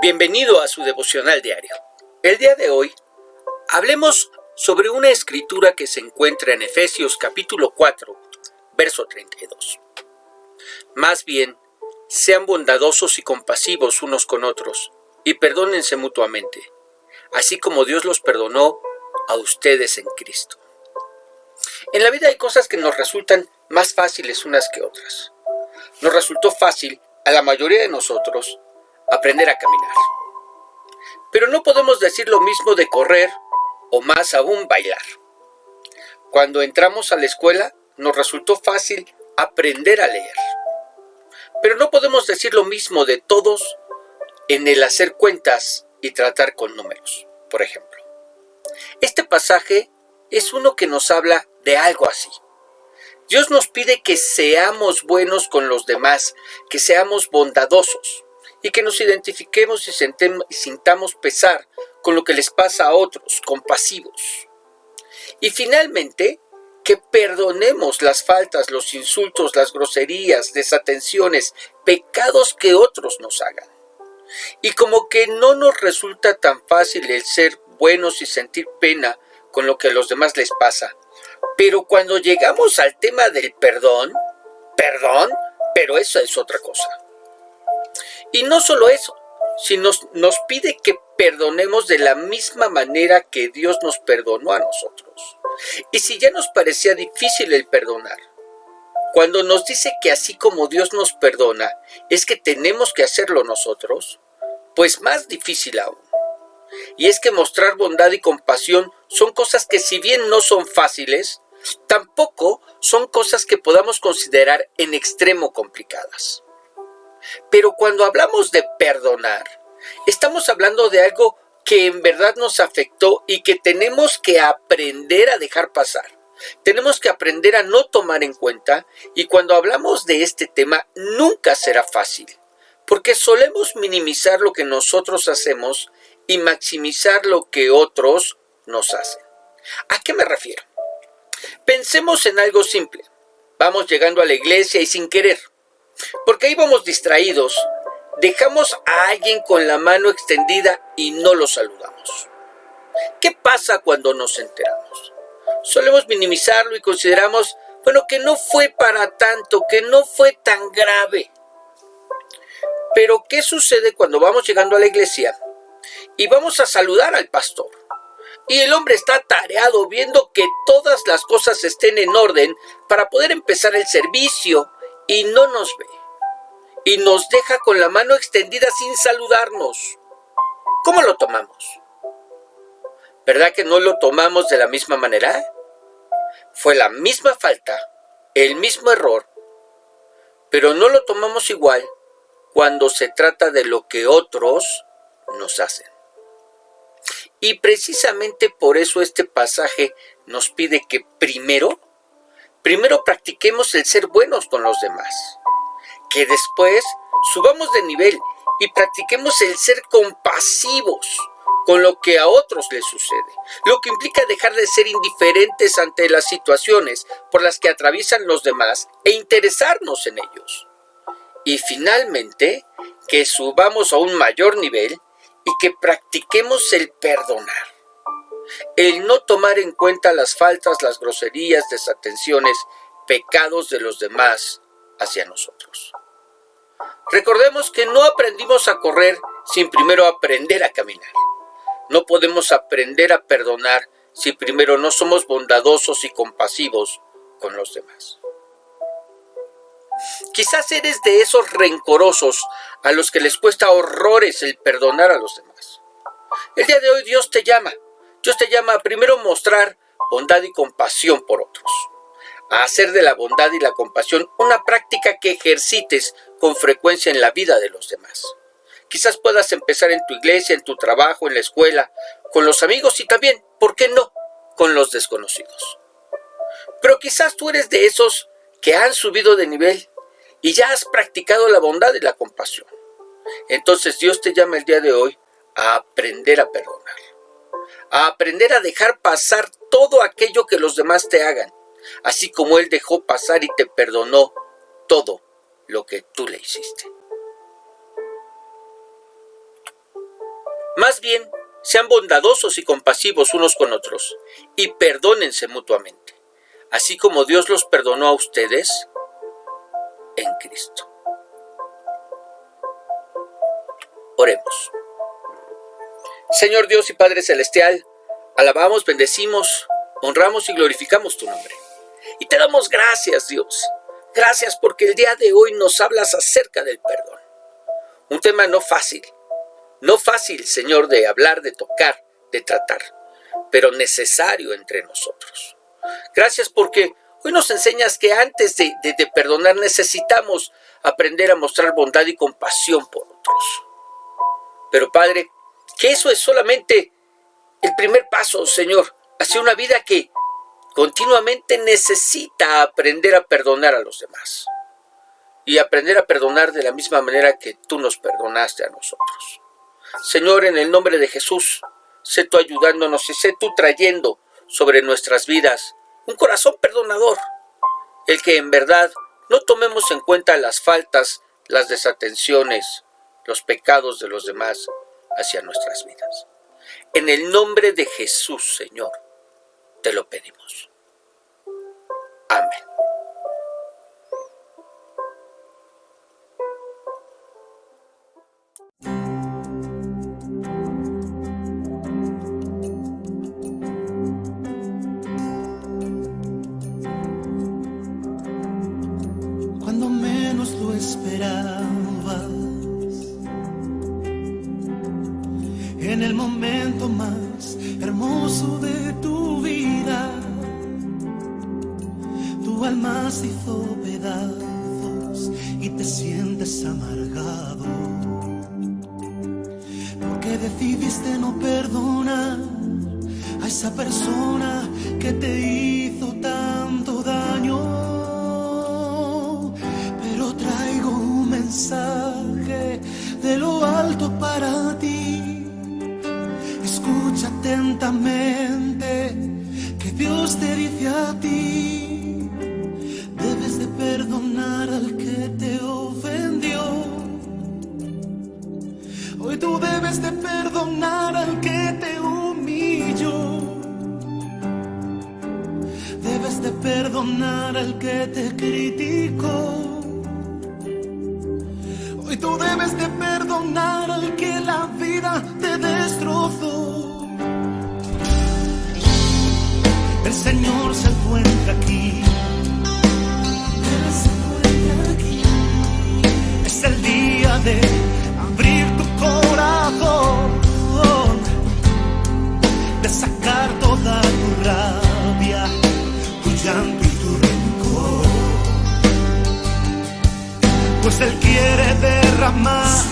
Bienvenido a su devocional diario. El día de hoy hablemos sobre una escritura que se encuentra en Efesios capítulo 4, verso 32. Más bien, sean bondadosos y compasivos unos con otros y perdónense mutuamente, así como Dios los perdonó a ustedes en Cristo. En la vida hay cosas que nos resultan más fáciles unas que otras. Nos resultó fácil a la mayoría de nosotros aprender a caminar. Pero no podemos decir lo mismo de correr o más aún bailar. Cuando entramos a la escuela nos resultó fácil aprender a leer. Pero no podemos decir lo mismo de todos en el hacer cuentas y tratar con números, por ejemplo. Este pasaje es uno que nos habla de algo así. Dios nos pide que seamos buenos con los demás, que seamos bondadosos y que nos identifiquemos y sintamos pesar con lo que les pasa a otros, compasivos. Y finalmente, que perdonemos las faltas, los insultos, las groserías, desatenciones, pecados que otros nos hagan. Y como que no nos resulta tan fácil el ser buenos y sentir pena con lo que a los demás les pasa. Pero cuando llegamos al tema del perdón, pero eso es otra cosa. Y no solo eso, sino nos pide que perdonemos de la misma manera que Dios nos perdonó a nosotros. Y si ya nos parecía difícil el perdonar, cuando nos dice que así como Dios nos perdona, es que tenemos que hacerlo nosotros, pues más difícil aún. Y es que mostrar bondad y compasión son cosas que si bien no son fáciles, tampoco son cosas que podamos considerar en extremo complicadas. Pero cuando hablamos de perdonar, estamos hablando de algo que en verdad nos afectó y que tenemos que aprender a dejar pasar. Tenemos que aprender a no tomar en cuenta, y cuando hablamos de este tema nunca será fácil, porque solemos minimizar lo que nosotros hacemos y maximizar lo que otros nos hacen. ¿A qué me refiero? Pensemos en algo simple. Vamos llegando a la iglesia y sin querer, porque ahí vamos distraídos, dejamos a alguien con la mano extendida y no lo saludamos. ¿Qué pasa cuando nos enteramos? Solemos minimizarlo y consideramos, que no fue para tanto, que no fue tan grave. Pero ¿qué sucede cuando vamos llegando a la iglesia y vamos a saludar al pastor? Y el hombre está atareado viendo que todas las cosas estén en orden para poder empezar el servicio y no nos ve. Y nos deja con la mano extendida sin saludarnos. ¿Cómo lo tomamos? ¿Verdad que no lo tomamos de la misma manera? Fue la misma falta, el mismo error, pero no lo tomamos igual cuando se trata de lo que otros nos hacen. Y precisamente por eso este pasaje nos pide que primero practiquemos el ser buenos con los demás, que después subamos de nivel y practiquemos el ser compasivos con lo que a otros les sucede, lo que implica dejar de ser indiferentes ante las situaciones por las que atraviesan los demás e interesarnos en ellos. Y finalmente, que subamos a un mayor nivel y que practiquemos el perdonar, el no tomar en cuenta las faltas, las groserías, desatenciones, pecados de los demás hacia nosotros. Recordemos que no aprendimos a correr sin primero aprender a caminar. No podemos aprender a perdonar si primero no somos bondadosos y compasivos con los demás. Quizás eres de esos rencorosos a los que les cuesta horrores el perdonar a los demás. El día de hoy Dios te llama a primero mostrar bondad y compasión por otros, a hacer de la bondad y la compasión una práctica que ejercites con frecuencia en la vida de los demás. Quizás puedas empezar en tu iglesia, en tu trabajo, en la escuela, con los amigos y también, ¿por qué no?, con los desconocidos. Pero quizás tú eres de esos que han subido de nivel y ya has practicado la bondad y la compasión. Entonces Dios te llama el día de hoy a aprender a perdonar, a aprender a dejar pasar todo aquello que los demás te hagan, así como Él dejó pasar y te perdonó todo lo que tú le hiciste. Más bien, sean bondadosos y compasivos unos con otros y perdónense mutuamente, así como Dios los perdonó a ustedes en Cristo. Oremos. Señor Dios y Padre Celestial, alabamos, bendecimos, honramos y glorificamos tu nombre. Y te damos gracias, Dios. Gracias porque el día de hoy nos hablas acerca del perdón. Un tema no fácil, Señor, de hablar, de tocar, de tratar, pero necesario entre nosotros. Gracias porque hoy nos enseñas que antes de perdonar necesitamos aprender a mostrar bondad y compasión por otros. Pero Padre, que eso es solamente el primer paso, Señor, hacia una vida que continuamente necesita aprender a perdonar a los demás. Y aprender a perdonar de la misma manera que tú nos perdonaste a nosotros. Señor, en el nombre de Jesús, sé tú ayudándonos y sé tú trayendo sobre nuestras vidas un corazón perdonador. El que en verdad no tomemos en cuenta las faltas, las desatenciones, los pecados de los demás hacia nuestras vidas. En el nombre de Jesús, Señor, te lo pedimos. Amén. Cuando menos lo esperabas, en el momento más hermoso de tu vida, tu alma se hizo pedazos y te sientes amargado, porque decidiste no perdonar a esa persona que te hizo tanto daño. Pero traigo un mensaje de lo alto para ti. Escucha atentamente que Dios te dice a ti: debes de perdonar al que te ofendió. Hoy tú debes de perdonar al que te humilló. Debes de perdonar al que te criticó. Hoy tú debes de perdonar al que la vida te destrozó. El Señor se encuentra aquí. Él se encuentra aquí. Es el día de abrir tu corazón, de sacar toda tu rabia, tu llanto y tu rencor. Pues Él quiere derramar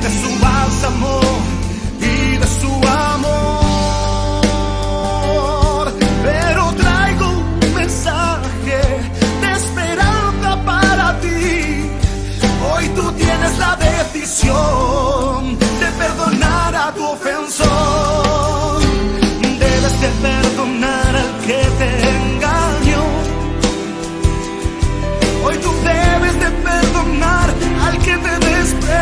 de su bálsamo y de su amor. Pero traigo un mensaje de esperanza para ti. Hoy tú tienes la decisión de perdonar a tu ofensor. Debes de perdonar al que te engañó. Hoy tú debes de perdonar al que te despreciou.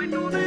en una